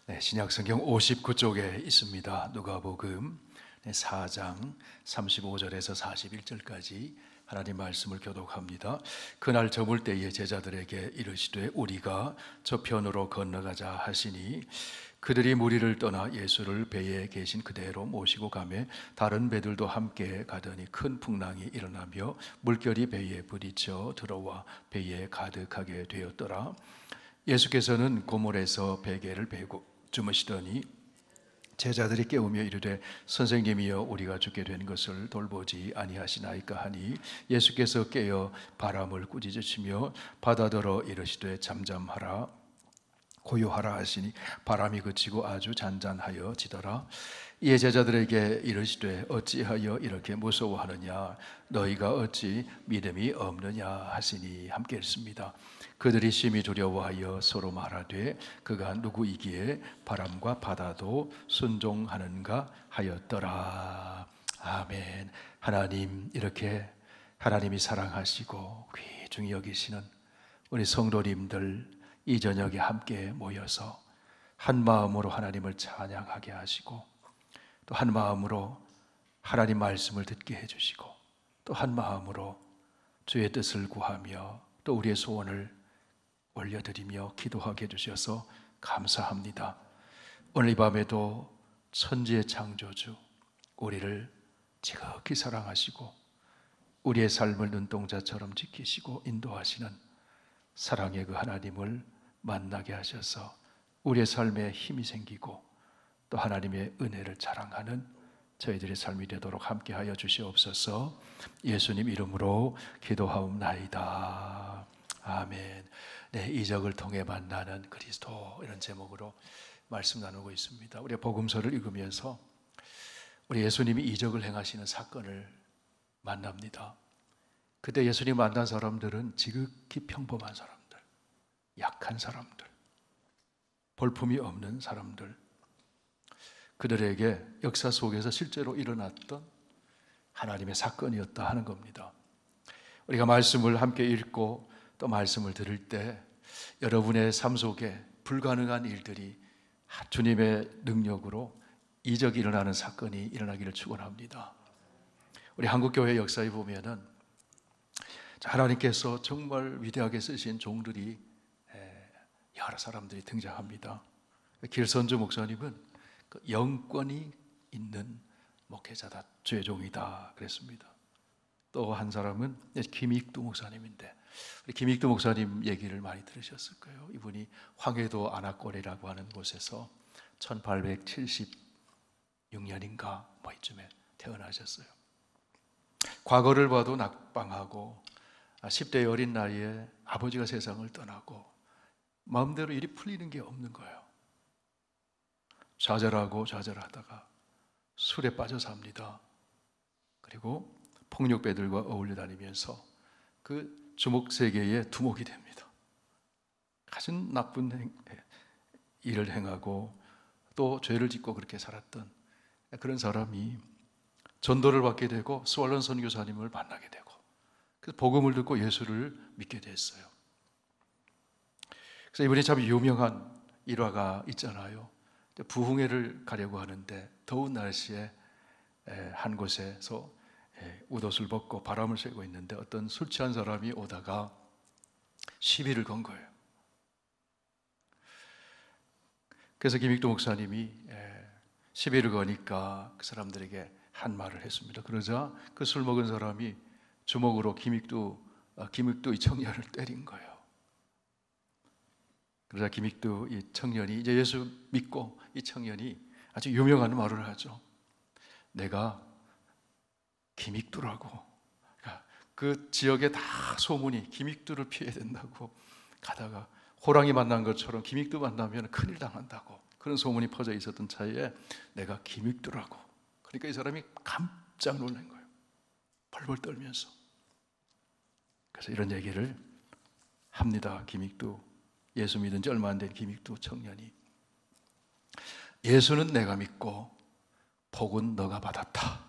네, 신약성경 59쪽에 있습니다. 누가복음 4장 35절에서 41절까지 하나님 말씀을 교독합니다. 그날 저물 때에 제자들에게 이르시되 우리가 저편으로 건너가자 하시니 그들이 무리를 떠나 예수를 배에 계신 그대로 모시고 가매 다른 배들도 함께 가더니 큰 풍랑이 일어나며 물결이 배에 부딪혀 들어와 배에 가득하게 되었더라. 예수께서는 고물에서 베개를 베고 주무시더니 제자들이 깨우며 이르되 선생님이여 우리가 죽게 된 것을 돌보지 아니하시나이까 하니 예수께서 깨어 바람을 꾸짖으시며 바다더러 이르시되 잠잠하라 고요하라 하시니 바람이 그치고 아주 잔잔하여 지더라. 이에 제자들에게 이르시되 어찌하여 이렇게 무서워하느냐 너희가 어찌 믿음이 없느냐 하시니 함께 읽습니다. 그들이 심히 두려워하여 서로 말하되 그가 누구이기에 바람과 바다도 순종하는가 하였더라. 아멘. 하나님, 이렇게 하나님이 사랑하시고 귀중히 여기시는 우리 성도님들 이 저녁에 함께 모여서 한 마음으로 하나님을 찬양하게 하시고 또 한 마음으로 하나님 말씀을 듣게 해주시고 또 한 마음으로 주의 뜻을 구하며 또 우리의 소원을 올려드리며 기도하게 해주셔서 감사합니다. 오늘 이 밤에도 천지의 창조주 우리를 지극히 사랑하시고 우리의 삶을 눈동자처럼 지키시고 인도하시는 사랑의 그 하나님을 만나게 하셔서 우리의 삶에 힘이 생기고 또 하나님의 은혜를 자랑하는 저희들의 삶이 되도록 함께하여 주시옵소서. 예수님 이름으로 기도하옵나이다. 아멘. 네, 이적을 통해 만나는 그리스도, 이런 제목으로 말씀 나누고 있습니다. 우리가 복음서를 읽으면서 우리 예수님이 이적을 행하시는 사건을 만납니다. 그때 예수님 만난 사람들은 지극히 평범한 사람들, 약한 사람들, 볼품이 없는 사람들, 그들에게 역사 속에서 실제로 일어났던 하나님의 사건이었다 하는 겁니다. 우리가 말씀을 함께 읽고 또 말씀을 들을 때 여러분의 삶 속에 불가능한 일들이 주님의 능력으로 이적이 일어나는 사건이 일어나기를 축원합니다. 우리 한국교회 역사에 보면은 하나님께서 정말 위대하게 쓰신 종들이 여러 사람들이 등장합니다. 길선주 목사님은 영권이 있는 목회자다, 주의 종이다 그랬습니다. 또 한 사람은 김익두 목사님인데 우리 김익두 목사님 얘기를 많이 들으셨을 거예요. 이분이 황해도 안악골이라고 하는 곳에서 1876년인가 뭐 이쯤에 태어나셨어요. 과거를 봐도 낙방하고 10대 어린 나이에 아버지가 세상을 떠나고 마음대로 일이 풀리는 게 없는 거예요. 좌절하고 좌절하다가 술에 빠져 삽니다. 그리고 폭력배들과 어울려 다니면서 그 주목 세계의 두목이 됩니다. 가장 나쁜 일을 행하고 또 죄를 짓고 그렇게 살았던 그런 사람이 전도를 받게 되고 스왈론 선교사님을 만나게 되고 그래서 복음을 듣고 예수를 믿게 됐어요. 그래서 이분이 참 유명한 일화가 있잖아요. 부흥회를 가려고 하는데 더운 날씨에 한 곳에서 웃옷을 벗고 바람을 쐬고 있는데 어떤 술 취한 사람이 오다가 시비를 건 거예요. 그래서 김익두 목사님이 시비를 거니까 그 사람들에게 한 말을 했습니다. 그러자 그 술 먹은 사람이 주먹으로 김익두 이 청년을 때린 거예요. 그러자 김익두 이 청년이 이제 예수 믿고 이 청년이 아주 유명한 말을 하죠. 내가 김익두라고. 그 지역에 다 소문이 김익두를 피해야 된다고 가다가 호랑이 만난 것처럼 김익두 만나면 큰일 당한다고 그런 소문이 퍼져 있었던 차에 내가 김익두라고. 그러니까 이 사람이 깜짝 놀란 거예요. 벌벌 떨면서. 그래서 이런 얘기를 합니다. 김익두, 예수 믿은 지 얼마 안 된 김익두 청년이 예수는 내가 믿고 복은 너가 받았다.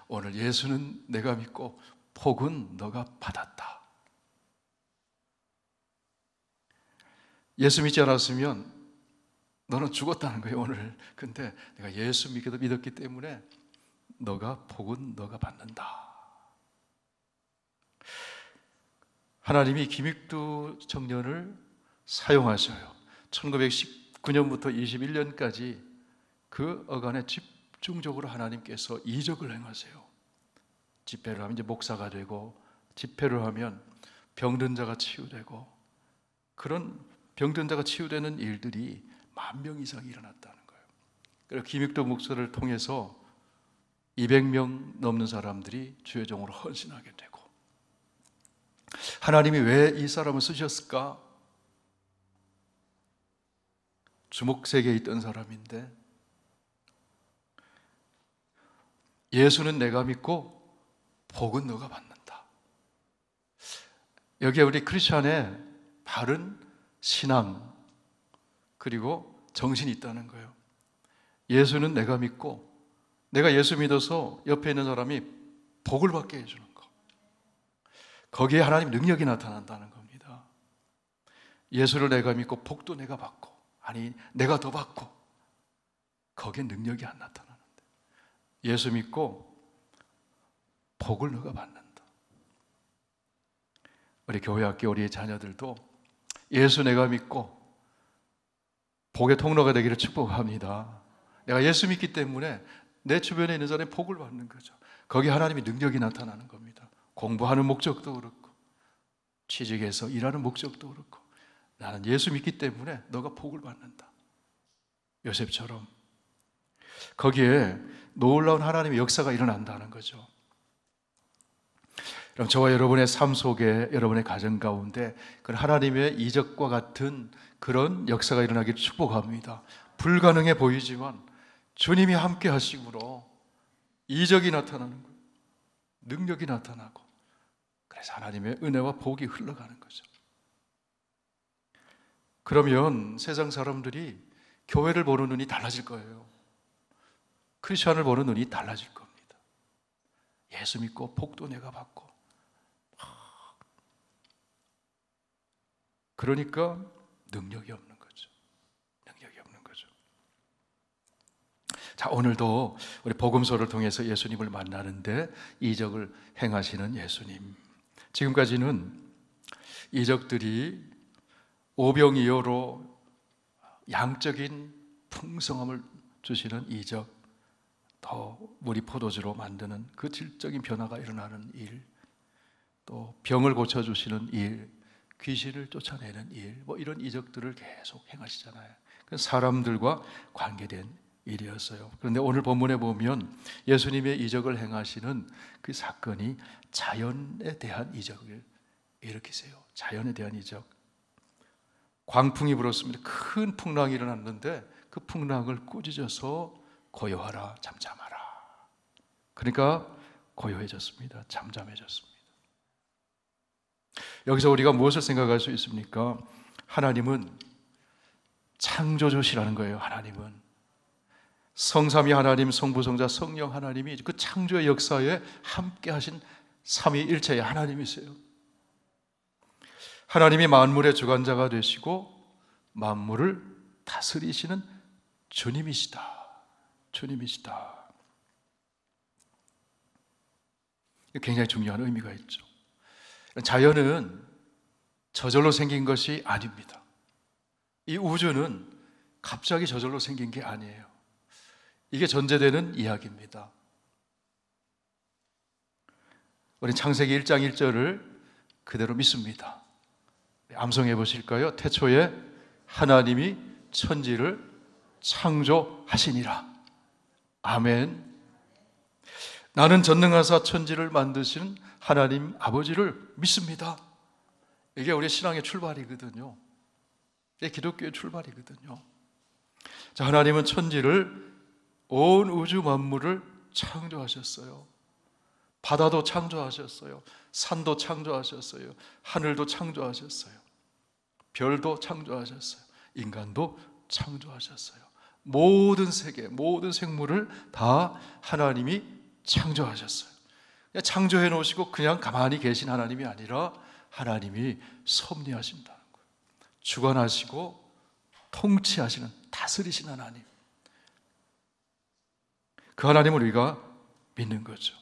오늘 예수는 내가 믿고 복은 너가 받았다. 예수 믿지 않았으면 너는 죽었다는 거예요 오늘. 근데 내가 예수 믿었기 때문에 너가 복은 너가 받는다. 하나님이 김익두 청년을 사용하셔요. 1919년부터 21년까지 그 어간에 집중적으로 하나님께서 이적을 행하세요. 집회를 하면 이제 목사가 되고, 집회를 하면 병든 자가 치유되고, 그런 병든 자가 치유되는 일들이 10,000명 이상 일어났다는 거예요. 그리고 김익도 목사를 통해서 200명 넘는 사람들이 주의 종으로 헌신하게 되고, 하나님이 왜 이 사람을 쓰셨을까? 주목세계에 있던 사람인데 예수는 내가 믿고 복은 너가 받는다. 여기에 우리 크리스천의 바른 신앙 그리고 정신이 있다는 거예요. 예수는 내가 믿고 내가 예수 믿어서 옆에 있는 사람이 복을 받게 해주는 거, 거기에 하나님 능력이 나타난다는 겁니다. 예수를 내가 믿고 복도 내가 받고, 아니 내가 더 받고, 거기에 능력이 안 나타나는데 예수 믿고 복을 너가 받는다. 우리 교회 학교 우리의 자녀들도 예수 내가 믿고 복의 통로가 되기를 축복합니다. 내가 예수 믿기 때문에 내 주변에 있는 사람이 복을 받는 거죠. 거기 하나님의 능력이 나타나는 겁니다. 공부하는 목적도 그렇고 취직해서 일하는 목적도 그렇고, 나는 예수 믿기 때문에 너가 복을 받는다. 요셉처럼 거기에 놀라운 하나님의 역사가 일어난다는 거죠. 그럼 저와 여러분의 삶 속에, 여러분의 가정 가운데 그런 하나님의 이적과 같은 그런 역사가 일어나기를 축복합니다. 불가능해 보이지만 주님이 함께 하심으로 이적이 나타나는 거예요. 능력이 나타나고, 그래서 하나님의 은혜와 복이 흘러가는 거죠. 그러면 세상 사람들이 교회를 보는 눈이 달라질 거예요. 크리스천을 보는 눈이 달라질 겁니다. 예수 믿고 복도 내가 받고, 그러니까 능력이 없는 거죠. 능력이 없는 거죠. 자, 오늘도 우리 복음서를 통해서 예수님을 만나는데 이적을 행하시는 예수님. 지금까지는 이적들이 오병이어로 양적인 풍성함을 주시는 이적, 더 물이 포도주로 만드는 그 질적인 변화가 일어나는 일, 또 병을 고쳐주시는 일, 귀신을 쫓아내는 일, 뭐 이런 이적들을 계속 행하시잖아요. 사람들과 관계된 일이었어요. 그런데 오늘 본문에 보면 예수님의 이적을 행하시는 그 사건이 자연에 대한 이적을 일으키세요. 자연에 대한 이적. 광풍이 불었습니다. 큰 풍랑이 일어났는데 그 풍랑을 꾸짖어서 고요하라, 잠잠하라. 그러니까 고요해졌습니다. 잠잠해졌습니다. 여기서 우리가 무엇을 생각할 수 있습니까? 하나님은 창조주시라는 거예요. 하나님은 성삼위 하나님, 성부, 성자, 성령 하나님이 그 창조의 역사에 함께 하신 삼위일체의 하나님이세요. 하나님이 만물의 주관자가 되시고 만물을 다스리시는 주님이시다. 주님이시다. 굉장히 중요한 의미가 있죠. 자연은 저절로 생긴 것이 아닙니다. 이 우주는 갑자기 저절로 생긴 게 아니에요. 이게 전제되는 이야기입니다. 우리 창세기 1장 1절을 그대로 믿습니다. 암송해 보실까요? 태초에 하나님이 천지를 창조하시니라. 아멘. 나는 전능하사 천지를 만드시는 하나님 아버지를 믿습니다. 이게 우리 신앙의 출발이거든요. 이게 기독교의 출발이거든요. 자, 하나님은 천지를, 온 우주 만물을 창조하셨어요. 바다도 창조하셨어요. 산도 창조하셨어요. 하늘도 창조하셨어요. 별도 창조하셨어요. 인간도 창조하셨어요. 모든 세계, 모든 생물을 다 하나님이 창조하셨어요. 창조해 놓으시고 그냥 가만히 계신 하나님이 아니라 하나님이 섭리하신다는 거예요. 주관하시고 통치하시는, 다스리시는 하나님, 그 하나님을 우리가 믿는 거죠.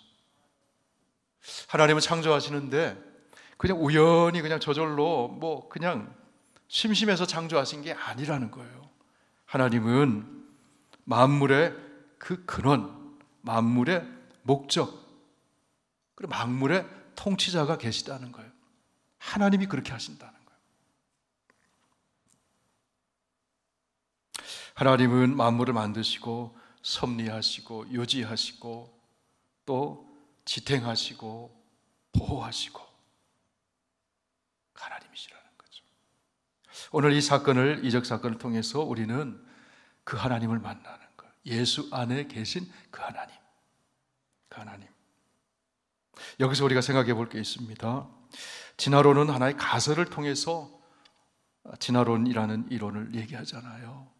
하나님은 창조하시는데 그냥 우연히 그냥 저절로 뭐 그냥 심심해서 창조하신 게 아니라는 거예요. 하나님은 만물의 그 근원, 만물의 목적, 그리고 만물의 통치자가 계시다는 거예요. 하나님이 그렇게 하신다는 거예요. 하나님은 만물을 만드시고 섭리하시고 유지하시고 또 지탱하시고 보호하시고 하나님이시라는 거죠. 오늘 이 사건을, 이적 사건을 통해서 우리는 그 하나님을 만나는 거예요. 예수 안에 계신 그 하나님, 그 하나님. 여기서 우리가 생각해 볼 게 있습니다. 진화론은 하나의 가설을 통해서 진화론이라는 이론을 얘기하잖아요.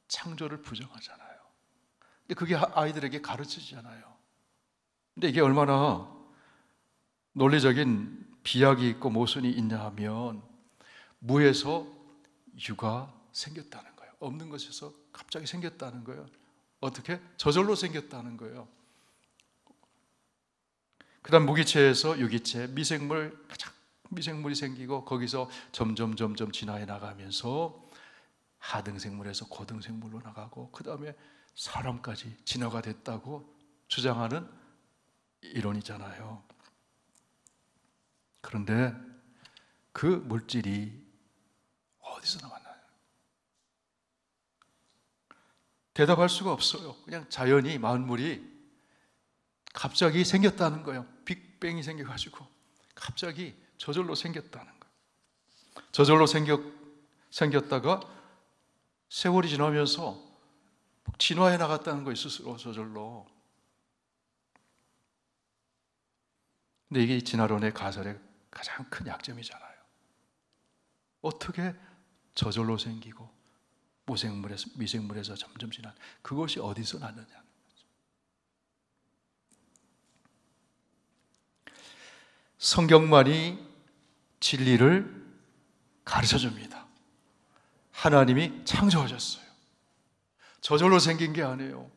창조를 부정하잖아요. 근데 그게 아이들에게 가르치잖아요. 근데 이게 얼마나 논리적인 비약이 있고 모순이 있냐 하면, 무에서 유가 생겼다는 거예요. 없는 것에서 갑자기 생겼다는 거예요. 어떻게? 저절로 생겼다는 거예요. 그 다음 무기체에서 유기체, 미생물이 생기고 거기서 점점 진화해 나가면서 하등생물에서 고등생물로 나가고 그 다음에 사람까지 진화가 됐다고 주장하는 이론이잖아요. 그런데 그 물질이 어디서 나왔나요? 대답할 수가 없어요. 그냥 자연이, 만물이 갑자기 생겼다는 거예요. 빅뱅이 생겨가지고 갑자기 저절로 생겼다는 거예요. 저절로 생겼다가 세월이 지나면서 진화해 나갔다는 거예요. 스스로 저절로. 근데 이게 진화론의 가설의 가장 큰 약점이잖아요. 어떻게 저절로 생기고 미생물에서 점점 진화, 그것이 어디서 났느냐는 거죠. 성경만이 진리를 가르쳐줍니다. 하나님이 창조하셨어요. 저절로 생긴 게 아니에요.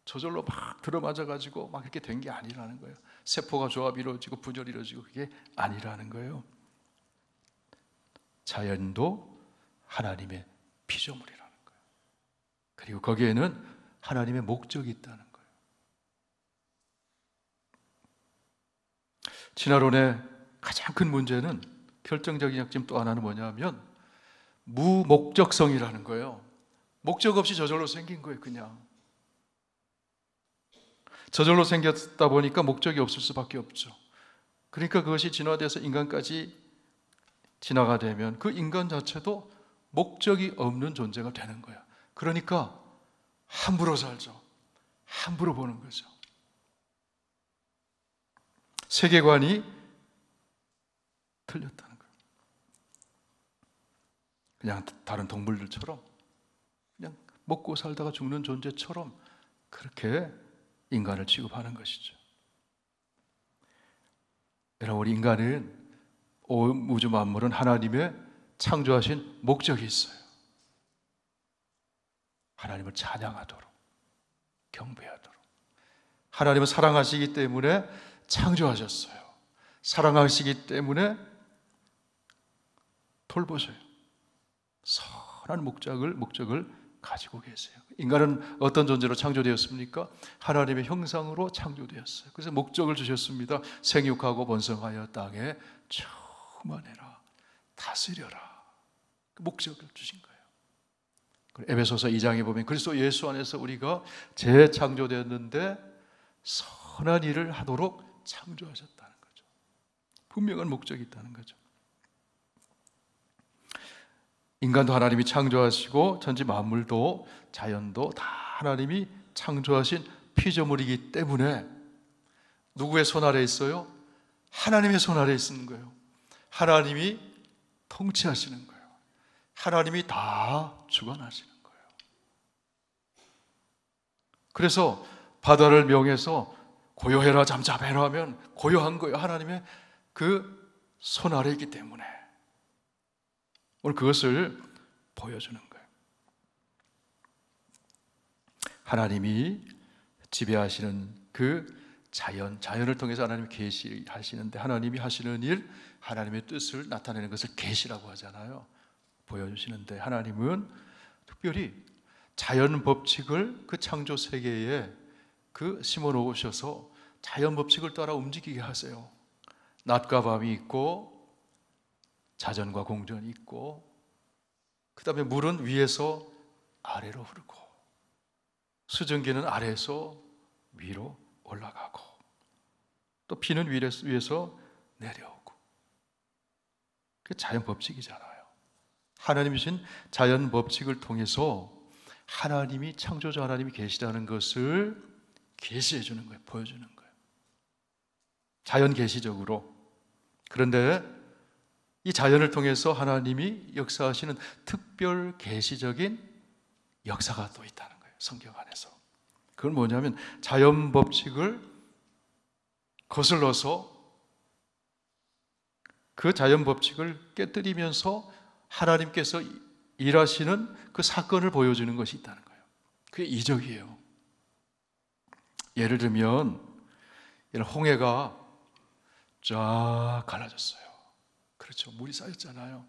저절로 막 들어맞아가지고 막 이렇게 된 게 아니라는 거예요. 세포가 조합이 이루어지고 분열이 이루어지고 그게 아니라는 거예요. 자연도 하나님의 피조물이라는 거예요. 그리고 거기에는 하나님의 목적이 있다는 거예요. 진화론의 가장 큰 문제는, 결정적인 약점 또 하나는 뭐냐면 무목적성이라는 거예요. 목적 없이 저절로 생긴 거예요. 그냥 저절로 생겼다 보니까 목적이 없을 수밖에 없죠. 그러니까 그것이 진화돼서 인간까지 진화가 되면 그 인간 자체도 목적이 없는 존재가 되는 거야. 그러니까 함부로 살죠. 함부로 보는 거죠. 세계관이 틀렸다는 거예요. 그냥 다른 동물들처럼 그냥 먹고 살다가 죽는 존재처럼 그렇게 인간을 취급하는 것이죠. 여러분, 우리 인간은, 온 우주 만물은 하나님의 창조하신 목적이 있어요. 하나님을 찬양하도록, 경배하도록. 하나님은 사랑하시기 때문에 창조하셨어요. 사랑하시기 때문에 돌보셔요. 선한 목적을 가지고 계세요. 인간은 어떤 존재로 창조되었습니까? 하나님의 형상으로 창조되었어요. 그래서 목적을 주셨습니다. 생육하고 번성하여 땅에 충만해라, 다스려라. 그 목적을 주신 거예요. 에베소서 2장에 보면 그리스도 예수 안에서 우리가 재창조되었는데 선한 일을 하도록 창조하셨다는 거죠. 분명한 목적이 있다는 거죠. 인간도 하나님이 창조하시고 천지 만물도 자연도 다 하나님이 창조하신 피조물이기 때문에 누구의 손 아래 있어요? 하나님의 손 아래 있는 거예요. 하나님이 통치하시는 거예요. 하나님이 다 주관하시는 거예요. 그래서 바다를 명해서 고요해라 잠잠해라 하면 고요한 거예요. 하나님의 그 손 아래 있기 때문에 오늘 그것을 보여주는 거예요. 하나님이 지배하시는 그 자연을 통해서 하나님이 계시하시는데, 하나님이 하시는 일, 하나님의 뜻을 나타내는 것을 계시라고 하잖아요. 보여주시는데, 하나님은 특별히 자연 법칙을 그 창조 세계에 심어 놓으셔서 자연 법칙을 따라 움직이게 하세요. 낮과 밤이 있고 자전과 공전이 있고, 그 다음에 물은 위에서 아래로 흐르고 수증기는 아래에서 위로 올라가고, 또 비는 위에서 내려오고. 그게 자연 법칙이잖아요. 하나님이 주신 자연 법칙을 통해서 하나님이, 창조자 하나님이 계시다는 것을 계시해 주는 거예요. 보여주는 거예요. 자연 계시적으로. 그런데 이 자연을 통해서 하나님이 역사하시는 특별 계시적인 역사가 또 있다는 거예요. 성경 안에서. 그건 뭐냐면, 자연 법칙을 거슬러서 그 자연 법칙을 깨뜨리면서 하나님께서 일하시는 그 사건을 보여주는 것이 있다는 거예요. 그게 이적이에요. 예를 들면, 홍해가 쫙 갈라졌어요. 그렇죠. 물이 쌓였잖아요.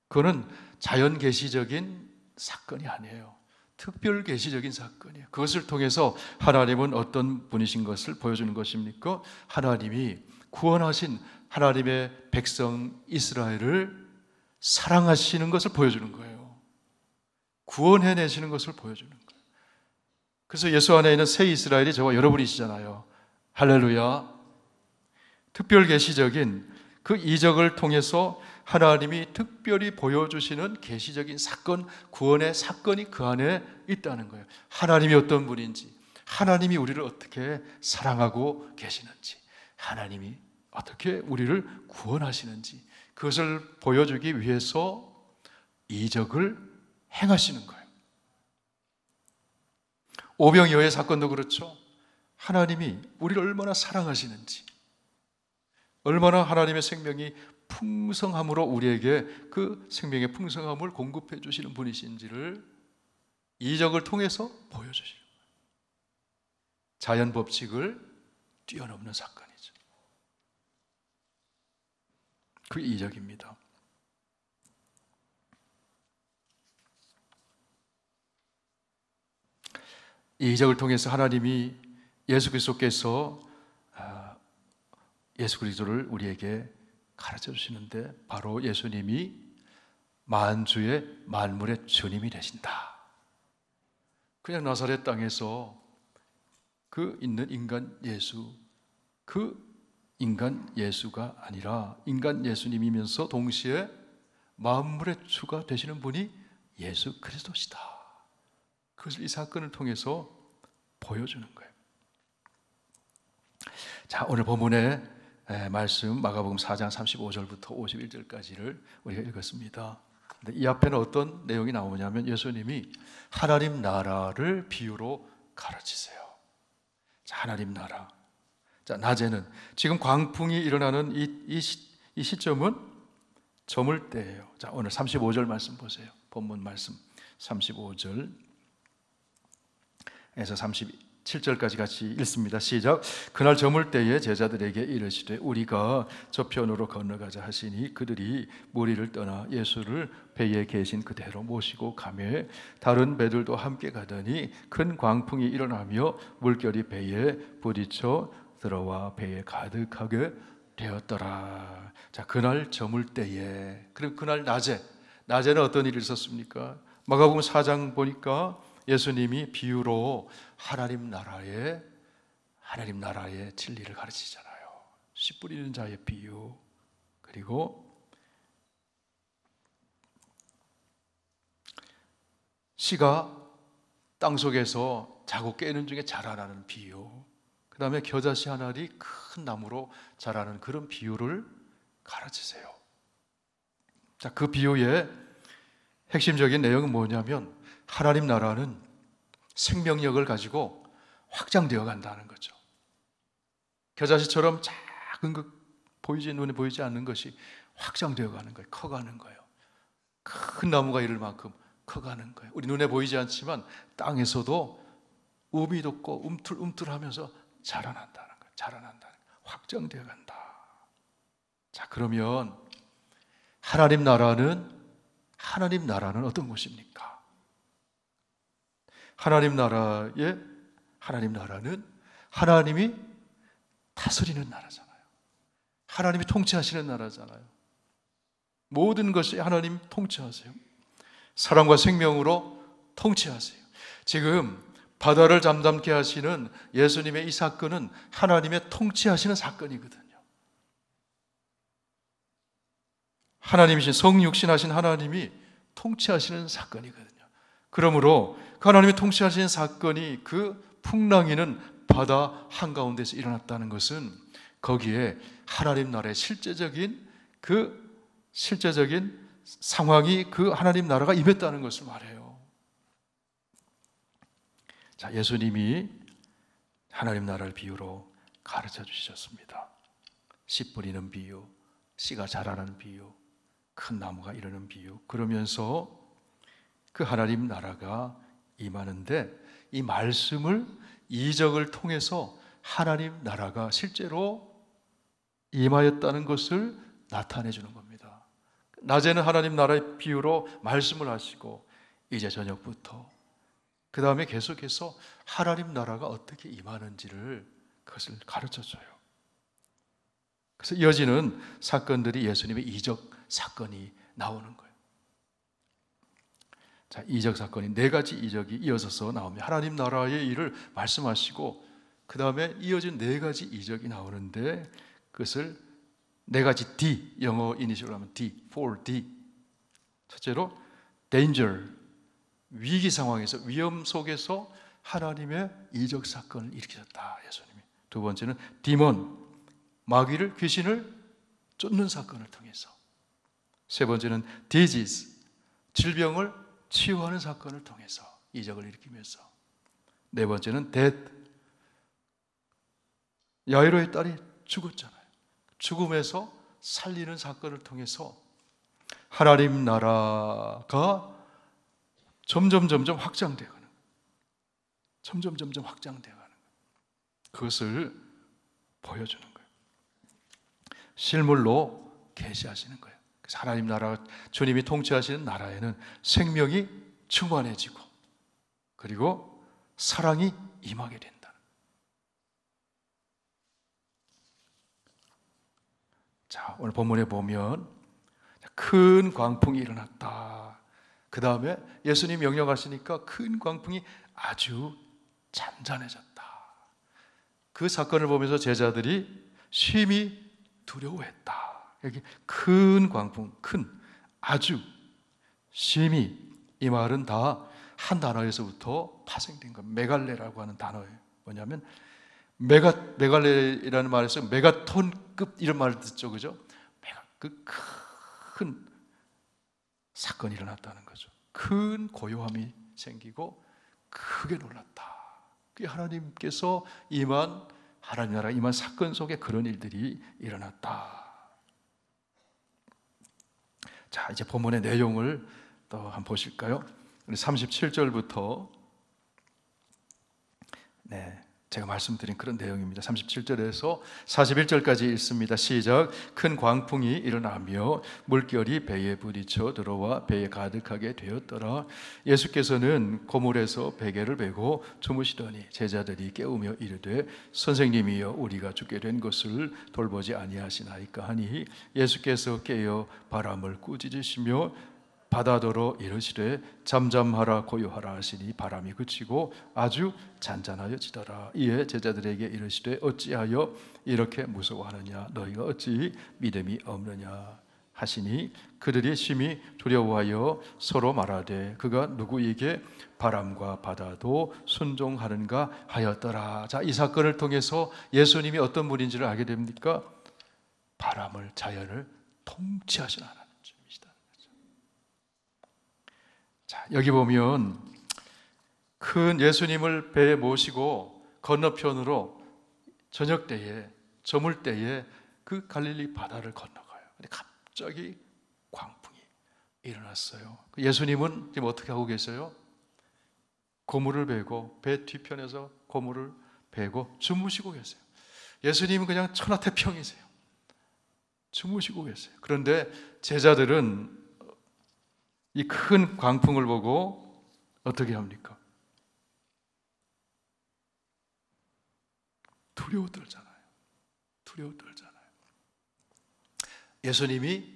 그거는 자연 계시적인 사건이 아니에요. 특별 계시적인 사건이에요. 그것을 통해서 하나님은 어떤 분이신 것을 보여주는 것입니까? 하나님이 구원하신 하나님의 백성 이스라엘을 사랑하시는 것을 보여주는 거예요. 구원해내시는 것을 보여주는 거예요. 그래서 예수 안에 있는 새 이스라엘이 저와 여러분이시잖아요. 할렐루야. 특별 계시적인 그 이적을 통해서 하나님이 특별히 보여주시는 계시적인 사건, 구원의 사건이 그 안에 있다는 거예요. 하나님이 어떤 분인지, 하나님이 우리를 어떻게 사랑하고 계시는지, 하나님이 어떻게 우리를 구원하시는지, 그것을 보여주기 위해서 이적을 행하시는 거예요. 오병이어의 사건도 그렇죠. 하나님이 우리를 얼마나 사랑하시는지, 얼마나 하나님의 생명이 풍성함으로 우리에게 그 생명의 풍성함을 공급해 주시는 분이신지를 이적을 통해서 보여주시는 거예요. 자연 법칙을 뛰어넘는 사건이죠. 그 이적입니다. 이 이적을 통해서 하나님이 예수 그리스도께서 예수 그리스도를 우리에게 가르쳐 주시는데, 바로 예수님이 만주의 만물의 주님이 되신다. 그냥 나사렛 땅에서 그 있는 인간 예수, 그 인간 예수가 아니라 인간 예수님이면서 동시에 만물의 주가 되시는 분이 예수 그리스도시다. 그것을 이 사건을 통해서 보여주는 거예요. 자, 오늘 본문의 말씀 마가복음 4장 35절부터 51절까지를 우리가 읽었습니다. 근데 이 앞에는 어떤 내용이 나오냐면, 예수님이 하나님 나라를 비유로 가르치세요. 자, 하나님 나라. 자, 낮에는, 지금 광풍이 일어나는 이 시점은 저물 때예요. 자, 오늘 35절 말씀 보세요. 본문 말씀 35절에서 37절까지 같이 읽습니다. 시작. 그날 저물 때에 제자들에게 이르시되 우리가 저편으로 건너가자 하시니 그들이 무리를 떠나 예수를 배에 계신 그대로 모시고 가매 다른 배들도 함께 가더니 큰 광풍이 일어나며 물결이 배에 부딪혀 들어와 배에 가득하게 되었더라. 자, 그날 저물 때에, 그리고 그날 낮에는 어떤 일이 있었습니까? 마가복음 4장 보니까 예수님이 비유로 하나님 나라의 진리를 가르치잖아요. 씨 뿌리는 자의 비유, 그리고 씨가 땅속에서 자고 깨는 중에 자라나는 비유, 그 다음에 겨자씨 한 알이 큰 나무로 자라는 그런 비유를 가르치세요. 자, 그 비유의 핵심적인 내용은 뭐냐면, 하나님 나라는 생명력을 가지고 확장되어 간다는 거죠. 겨자씨처럼 작은 것, 눈에 보이지 않는 것이 확장되어 가는 거예요. 커가는 거예요. 큰 나무가 이를 만큼 커가는 거예요. 우리 눈에 보이지 않지만 땅에서도 우미 돋고 움틀움틀하면서 자라난다는 거예요. 자라난다는 거예요. 확장되어 간다. 자, 그러면 하나님 나라는 어떤 것입니까? 하나님 나라는 하나님이 다스리는 나라잖아요. 하나님이 통치하시는 나라잖아요. 모든 것이 하나님 통치하세요. 사랑과 생명으로 통치하세요. 지금 바다를 잠잠케 하시는 예수님의 이 사건은 하나님의 통치하시는 사건이거든요. 하나님이신 성육신하신 하나님이 통치하시는 사건이거든요. 그러므로 그 하나님이 통치하시는 사건이 그 풍랑이는 바다 한가운데서 일어났다는 것은 거기에 하나님 나라의 실제적인 상황이 그 하나님 나라가 임했다는 것을 말해요. 자, 예수님이 하나님 나라를 비유로 가르쳐 주셨습니다. 씨 뿌리는 비유, 씨가 자라는 비유, 큰 나무가 이르는 비유. 그러면서 그 하나님 나라가 임하는데 이 말씀을 이적을 통해서 하나님 나라가 실제로 임하였다는 것을 나타내 주는 겁니다. 낮에는 하나님 나라의 비유로 말씀을 하시고 이제 저녁부터 그 다음에 계속해서 하나님 나라가 어떻게 임하는지를 그것을 가르쳐 줘요. 그래서 이어지는 사건들이 예수님의 이적 사건이 나오는 거예요. 자, 이적 사건이 4가지 이적이 이어져서 나옵니다. 하나님 나라의 일을 말씀하시고 그 다음에 이어진 4가지 이적이 나오는데 그것을 4가지 D, 영어 이니셜로 하면 D, 4D. 첫째로 danger, 위기 상황에서, 위험 속에서 하나님의 이적 사건을 일으키셨다, 예수님이. 두 번째는 demon, 마귀를, 귀신을 쫓는 사건을 통해서. 세 번째는 disease, 질병을 치유하는 사건을 통해서 이적을 일으키면서. 네 번째는 death, 야이로의 딸이 죽었잖아요. 죽음에서 살리는 사건을 통해서 하나님 나라가 점점 확장되어 가는 거예요. 점점 확장되어 가는 거예요. 그것을 보여주는 거예요. 실물로 계시하시는 거예요. 그래서 하나님 나라, 주님이 통치하시는 나라에는 생명이 충만해지고 그리고 사랑이 임하게 된다. 자, 오늘 본문에 보면 큰 광풍이 일어났다. 그 다음에 예수님 명령하시니까 큰 광풍이 아주 잔잔해졌다. 그 사건을 보면서 제자들이 심히 두려워했다. 여기 큰 광풍, 아주, 심히, 이 말은 다 한 단어에서부터 파생된 것. 메갈레라고 하는 단어예요. 뭐냐면 메갈레라는 말에서 메가톤급 이런 말을 듣죠, 그죠? 그 큰 사건이 일어났다는 거죠. 큰 고요함이 생기고 크게 놀랐다. 그게 하나님께서 하나님 나라 임한 사건 속에 그런 일들이 일어났다. 자, 이제 본문의 내용을 또 한번 보실까요? 37절부터 제가 말씀드린 그런 내용입니다. 37절에서 41절까지 읽습니다. 시작. 큰 광풍이 일어나며 물결이 배에 부딪혀 들어와 배에 가득하게 되었더라. 예수께서는 고물에서 베개를 베고 주무시더니 제자들이 깨우며 이르되 선생님이여 우리가 죽게 된 것을 돌보지 아니하시나이까 하니 예수께서 깨어 바람을 꾸짖으시며 바다더러 이르시되 잠잠하라 고요하라 하시니 바람이 그치고 아주 잔잔하여지더라. 이에 제자들에게 이르시되 어찌하여 이렇게 무서워하느냐 너희가 어찌 믿음이 없느냐 하시니 그들이 심히 두려워하여 서로 말하되 그가 누구에게 바람과 바다도 순종하는가 하였더라. 자, 이 사건을 통해서 예수님이 어떤 분인지를 알게 됩니까? 바람을, 자연을 통치하시는 하나님. 자, 여기 보면 큰 예수님을 배에 모시고 건너편으로 저녁 때에, 저물 때에 그 갈릴리 바다를 건너가요. 근데 갑자기 광풍이 일어났어요. 예수님은 지금 어떻게 하고 계세요? 고물을 베고 배 뒤편에서 고물을 베고 주무시고 계세요. 예수님은 그냥 천하태평이세요. 주무시고 계세요. 그런데 제자들은 이 큰 광풍을 보고 어떻게 합니까? 두려워 떨잖아요. 두려워 떨잖아요. 예수님이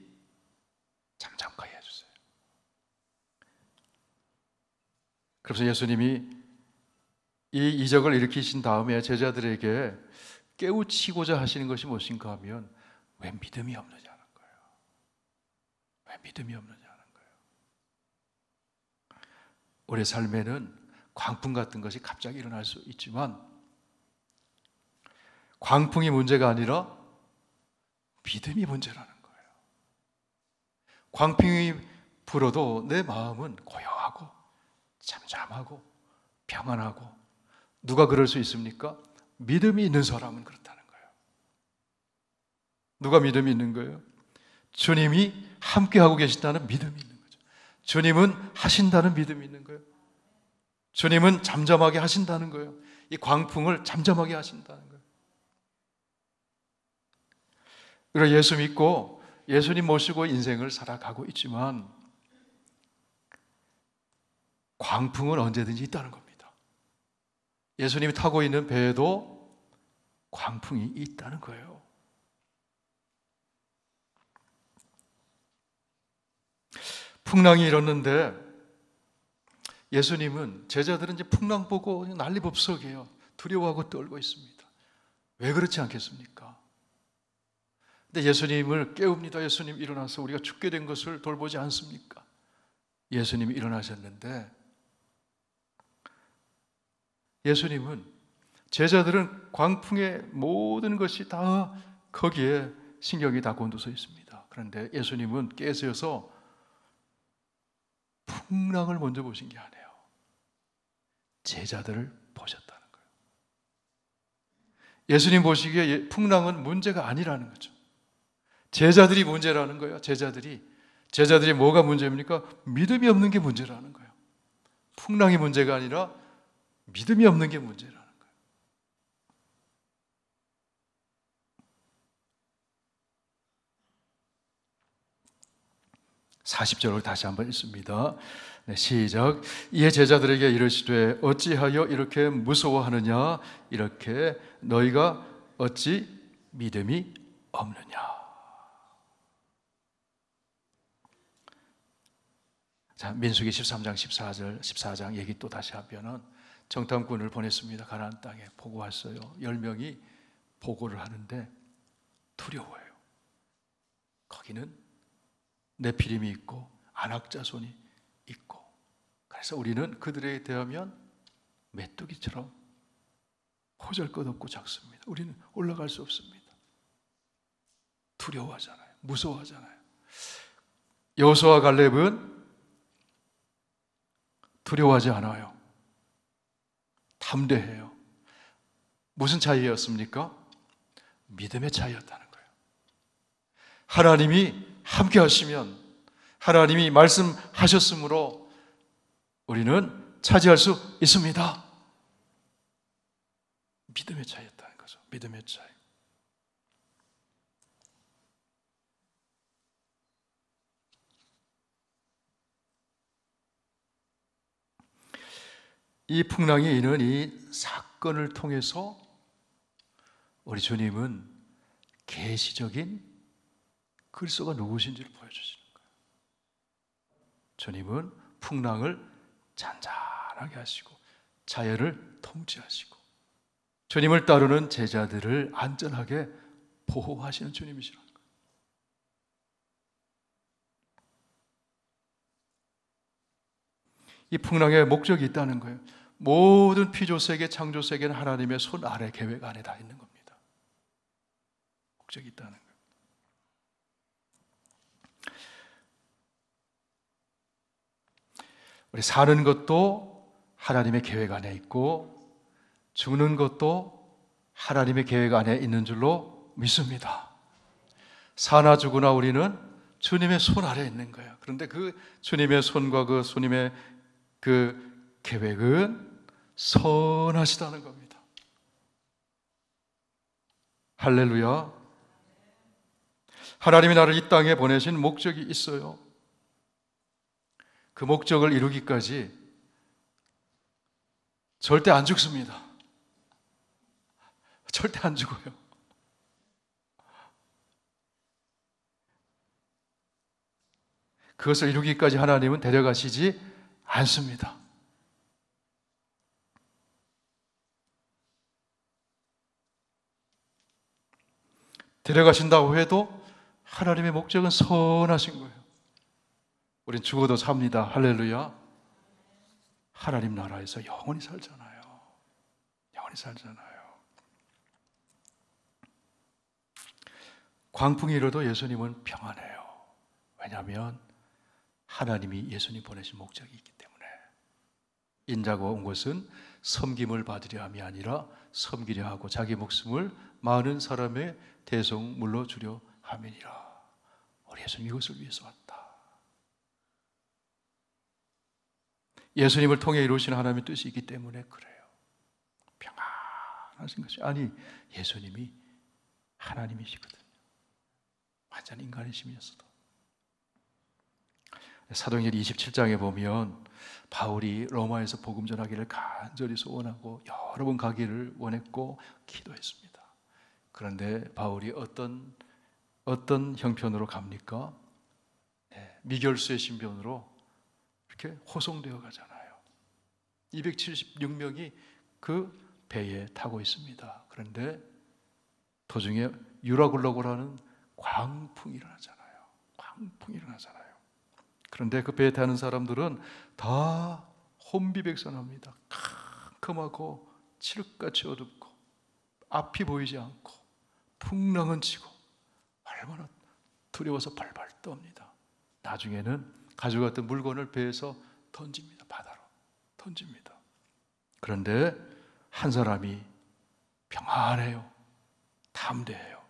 잠잠하게 해주세요. 그래서 예수님이 이 이적을 일으키신 다음에 제자들에게 깨우치고자 하시는 것이 무엇인가 하면 왜 믿음이 없느냐는 거예요. 왜 믿음이 없느냐는 거예요. 우리의 삶에는 광풍 같은 것이 갑자기 일어날 수 있지만 광풍이 문제가 아니라 믿음이 문제라는 거예요. 광풍이 불어도 내 마음은 고요하고 잠잠하고 평안하고, 누가 그럴 수 있습니까? 믿음이 있는 사람은 그렇다는 거예요. 누가 믿음이 있는 거예요? 주님이 함께하고 계신다는 믿음이 있는 거죠. 주님은 하신다는 믿음이 있는 거예요. 주님은 잠잠하게 하신다는 거예요. 이 광풍을 잠잠하게 하신다는 거예요. 그리고 예수 믿고 예수님 모시고 인생을 살아가고 있지만 광풍은 언제든지 있다는 겁니다. 예수님이 타고 있는 배에도 광풍이 있다는 거예요. 풍랑이 일었는데 예수님은, 제자들은 이제 풍랑 보고 난리법석이에요. 두려워하고 떨고 있습니다. 왜 그렇지 않겠습니까? 근데 예수님을 깨웁니다. 예수님 일어나서 우리가 죽게 된 것을 돌보지 않습니까? 예수님이 일어나셨는데 예수님은, 제자들은 광풍의 모든 것이 다 거기에 신경이 다 곤두서 있습니다. 그런데 예수님은 깨어서 풍랑을 먼저 보신 게 아니에요. 제자들을 보셨다는 거예요. 예수님 보시기에 풍랑은 문제가 아니라는 거죠. 제자들이 문제라는 거예요. 제자들이 뭐가 문제입니까? 믿음이 없는 게 문제라는 거예요. 풍랑이 문제가 아니라 믿음이 없는 게 문제라는 거예요. 40절을 다시 한번 읽습니다. 네, 시작. 이에 제자들에게 이르시되 어찌하여 이렇게 무서워하느냐? 이렇게 너희가 어찌 믿음이 없느냐? 자, 민수기 13장 14장 얘기 또 다시 하면은 정탐꾼을 보냈습니다. 가나안 땅에 보고 왔어요. 10명이 보고를 하는데 두려워해요. 거기는 네피림이 있고 안악자손이 있고, 그래서 우리는 그들에 대하면 메뚜기처럼 보잘것없고 작습니다. 우리는 올라갈 수 없습니다. 두려워하잖아요. 무서워하잖아요. 여호수아와 갈렙은 두려워하지 않아요. 담대해요. 무슨 차이였습니까? 믿음의 차이였다는 거예요. 하나님이 함께 하시면, 하나님이 말씀하셨으므로 우리는 차지할 수 있습니다. 믿음의 차이였다는 거죠. 믿음의 차이. 이 풍랑이 있는 이 사건을 통해서 우리 주님은 계시적인 그리스도가 누구신지를 보여주시는 거예요. 주님은 풍랑을 잔잔하게 하시고 자연을 통치하시고 주님을 따르는 제자들을 안전하게 보호하시는 주님이시라는 거예요. 이 풍랑에 목적이 있다는 거예요. 모든 피조세계, 창조세계는 하나님의 손 아래 계획 안에 다 있는 겁니다. 목적이 있다는 거예요. 우리 사는 것도 하나님의 계획 안에 있고 죽는 것도 하나님의 계획 안에 있는 줄로 믿습니다. 사나 죽으나 우리는 주님의 손 아래에 있는 거예요. 그런데 그 주님의 손과 그 주님의 그 계획은 선하시다는 겁니다. 할렐루야. 하나님이 나를 이 땅에 보내신 목적이 있어요. 그 목적을 이루기까지 절대 안 죽습니다. 절대 안 죽어요. 그것을 이루기까지 하나님은 데려가시지 않습니다. 데려가신다고 해도 하나님의 목적은 선하신 거예요. 우린 죽어도 삽니다. 할렐루야. 하나님 나라에서 영원히 살잖아요. 영원히 살잖아요. 광풍이 일어도 예수님은 평안해요. 왜냐하면 하나님이 예수님 보내신 목적이 있기 때문에. 인자가 온 것은 섬김을 받으려 함이 아니라 섬기려 하고 자기 목숨을 많은 사람의 대속물로 주려 함이니라. 우리 예수님 이것을 위해서 왔다. 예수님을 통해 이루신 하나님의 뜻이 있기 때문에 그래요. 평안하신 것이 아니 예수님이 하나님이시거든요. 완전 인간이심이었어도. 사도행전 27장에 보면 바울이 로마에서 복음 전하기를 간절히 소원하고 여러 번 가기를 원했고 기도했습니다. 그런데 바울이 어떤 형편으로 갑니까? 미결수의 신변으로 이렇게 호송되어 가잖아요. 276명이 그 배에 타고 있습니다. 그런데 도중에 유라굴로고라는 광풍이 일어나잖아요. 광풍이 일어나잖아요. 그런데 그 배에 타는 사람들은 다 혼비백산합니다. 캄캄하고 칠흑같이 어둡고 앞이 보이지 않고 풍랑은 치고 얼마나 두려워서 발발 떱니다. 나중에는 가져갔던 물건을 배에서 던집니다. 바다로 던집니다. 그런데 한 사람이 평안해요. 담대해요.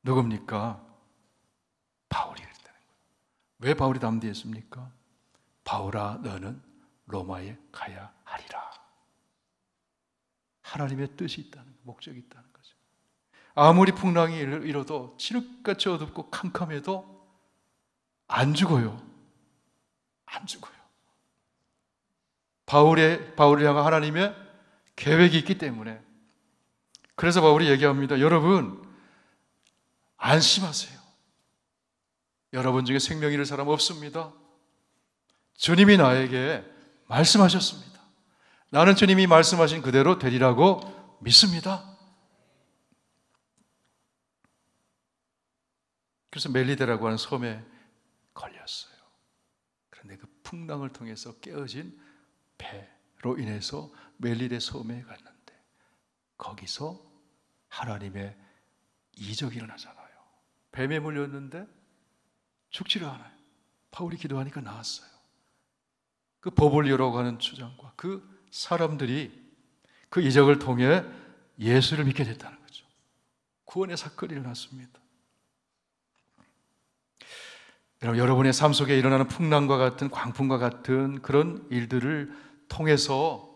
누굽니까? 바울이 그랬다는 거예요. 왜 바울이 담대했습니까? 바울아 너는 로마에 가야 하리라. 하나님의 뜻이 있다는 거예요. 목적이 있다는 거죠. 아무리 풍랑이 일어도 칠흑같이 어둡고 캄캄해도 안 죽어요. 안 죽어요. 바울을 향한 하나님의 계획이 있기 때문에. 그래서 바울이 얘기합니다. 여러분 안심하세요. 여러분 중에 생명 잃을 사람 없습니다. 주님이 나에게 말씀하셨습니다. 나는 주님이 말씀하신 그대로 되리라고 믿습니다. 그래서 멜리데라고 하는 섬에 걸렸어요. 그런데 그 풍랑을 통해서 깨어진 배로 인해서 멜리데 섬에 갔는데 거기서 하나님의 이적이 일어나잖아요. 뱀에 물렸는데 죽지를 않아요. 바울이 기도하니까 나았어요. 그 버볼리오라고 하는 주장과 그 사람들이 그 이적을 통해 예수를 믿게 됐다는 거죠. 구원의 사건이 일어났습니다. 여러분의 삶 속에 일어나는 풍랑과 같은 광풍과 같은 그런 일들을 통해서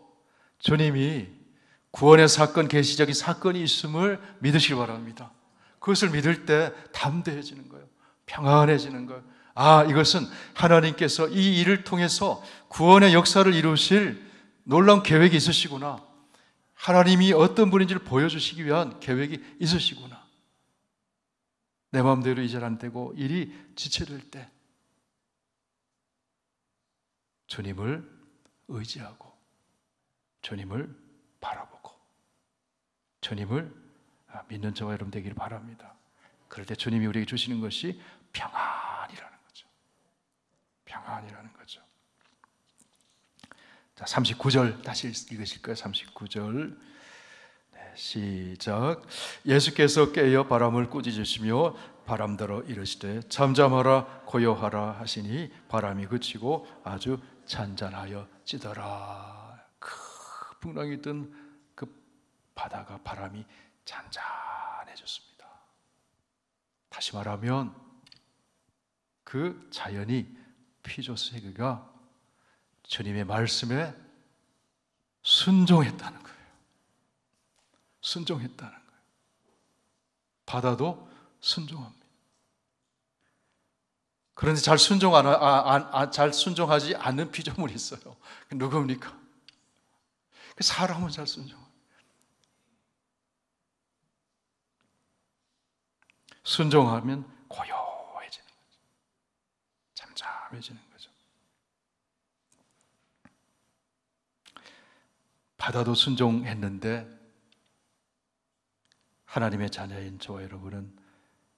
주님이 구원의 사건, 계시적인 사건이 있음을 믿으시기 바랍니다. 그것을 믿을 때 담대해지는 거예요. 평안해지는 거예요. 아, 이것은 하나님께서 이 일을 통해서 구원의 역사를 이루실 놀라운 계획이 있으시구나. 하나님이 어떤 분인지를 보여주시기 위한 계획이 있으시구나. 내 마음대로 이 잘 안 되고 일이 지체될 때 주님을 의지하고 주님을 바라보고 주님을 믿는 저와 여러분 되기를 바랍니다. 그럴 때 주님이 우리에게 주시는 것이 평안이라는 거죠. 평안이라는 거죠. 자, 39절 다시 읽으실까요? 39절 시작. 예수께서 깨어 바람을 꾸짖으시며 바람더러 이르시되 잠잠하라 고요하라 하시니 바람이 그치고 아주 잔잔하여지더라. 큰 풍랑이 든 그 바다가 바람이 잔잔해졌습니다. 다시 말하면 그 자연이 피조세계가 주님의 말씀에 순종했다는 거예요. 순종했다는 거예요. 바다도 순종합니다. 그런데 잘 순종하지 않는 피조물이 있어요. 누굽니까? 사람은 잘 순종합니다. 순종하면 고요해지는 거죠. 잠잠해지는 거죠. 바다도 순종했는데 하나님의 자녀인 저와 여러분은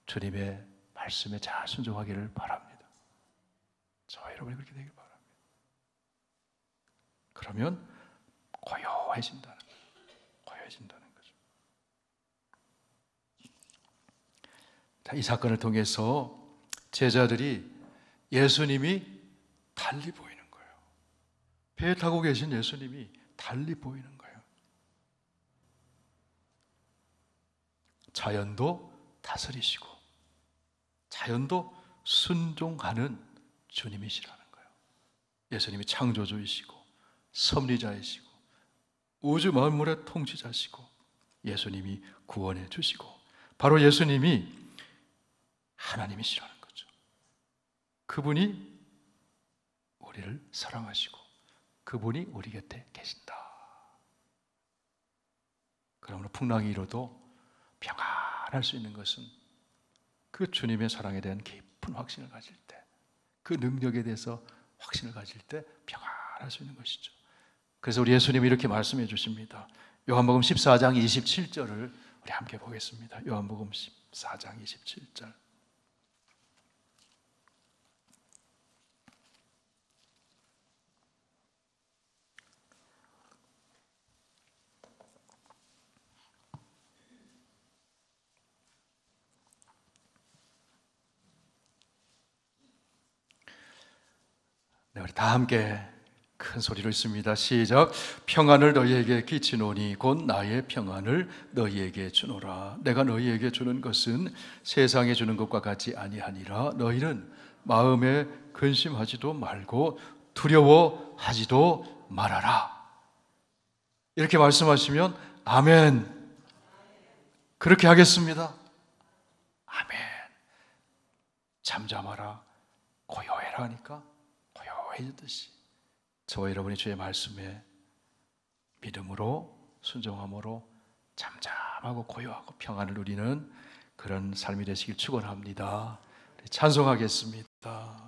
주님의 말씀에 잘 순종하기를 바랍니다. 저와 여러분이 그렇게 되길 바랍니다. 그러면 고요해진다는 거예요. 고요해진다는 거죠. 이 사건을 통해서 제자들이 예수님이 달리 보이는 거예요. 배에 타고 계신 예수님이 달리 보이는 거예요. 자연도 다스리시고 자연도 순종하는 주님이시라는 거예요. 예수님이 창조주이시고 섭리자이시고 우주 만물의 통치자시고 예수님이 구원해 주시고 바로 예수님이 하나님이시라는 거죠. 그분이 우리를 사랑하시고 그분이 우리 곁에 계신다. 그러므로 풍랑이 일어도 평안할 수 있는 것은 그 주님의 사랑에 대한 깊은 확신을 가질 때, 그 능력에 대해서 확신을 가질 때 평안할 수 있는 것이죠. 그래서 우리 예수님이 이렇게 말씀해 주십니다. 요한복음 14장 27절을 우리 함께 보겠습니다. 요한복음 14장 27절. 네, 우리 다 함께 큰 소리로 있습니다. 시작. 평안을 너희에게 끼치노니 곧 나의 평안을 너희에게 주노라. 내가 너희에게 주는 것은 세상에 주는 것과 같이 아니하니라. 너희는 마음에 근심하지도 말고 두려워하지도 말아라. 이렇게 말씀하시면 아멘. 그렇게 하겠습니다. 아멘. 잠잠하라, 고요해라 하니까 고요해지듯이 저와 여러분이 주의 말씀에 믿음으로 순종함으로 잠잠하고 고요하고 평안을 누리는 그런 삶이 되시길 축원합니다. 찬송하겠습니다.